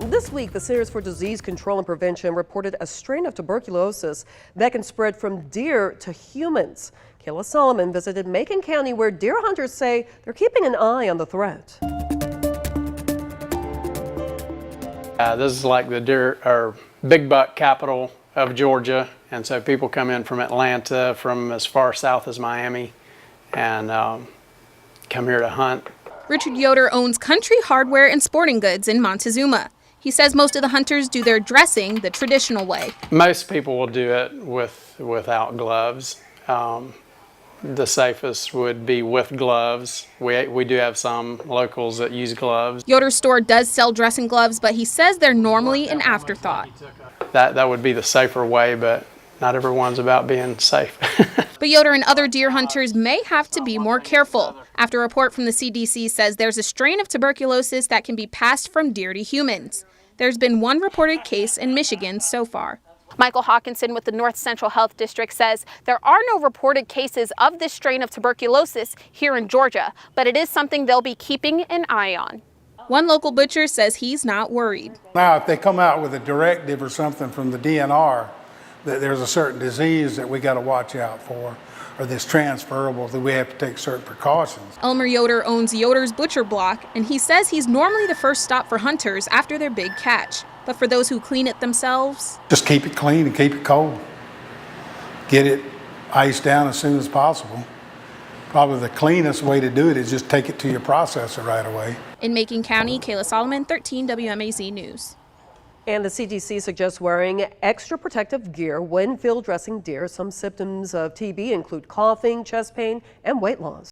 This week, the Centers for Disease Control and Prevention reported a strain of tuberculosis that can spread from deer to humans. Kayla Solomon visited Macon County, where deer hunters say they're keeping an eye on the threat. This is like the deer or big buck capital of Georgia, and so people come in from Atlanta, from as far south as Miami, and come here to hunt. Richard Yoder owns Country Hardware and Sporting Goods in Montezuma. He says most of the hunters do their dressing the traditional way. Most people will do it without gloves. The safest would be with gloves. We do have some locals that use gloves. Yoder's store does sell dressing gloves, but he says they're normally an afterthought. That would be the safer way, but not everyone's about being safe. But Yoder and other deer hunters may have to be more careful after a report from the CDC says there's a strain of tuberculosis that can be passed from deer to humans. There's been one reported case in Michigan so far. Michael Hawkinson with the North Central Health District says there are no reported cases of this strain of tuberculosis here in Georgia, but it is something they'll be keeping an eye on. One local butcher says he's not worried. Now, if they come out with a directive or something from the DNR that there's a certain disease that we got to watch out for, or that's transferable, that we have to take certain precautions. Elmer Yoder owns Yoder's Butcher Block, and he says he's normally the first stop for hunters after their big catch. But for those who clean it themselves, just keep it clean and keep it cold. Get it iced down as soon as possible. Probably the cleanest way to do it is just take it to your processor right away. In Macon County, Kayla Solomon, 13 WMAZ News. And the CDC suggests wearing extra protective gear when field dressing deer. Some symptoms of TB include coughing, chest pain, and weight loss.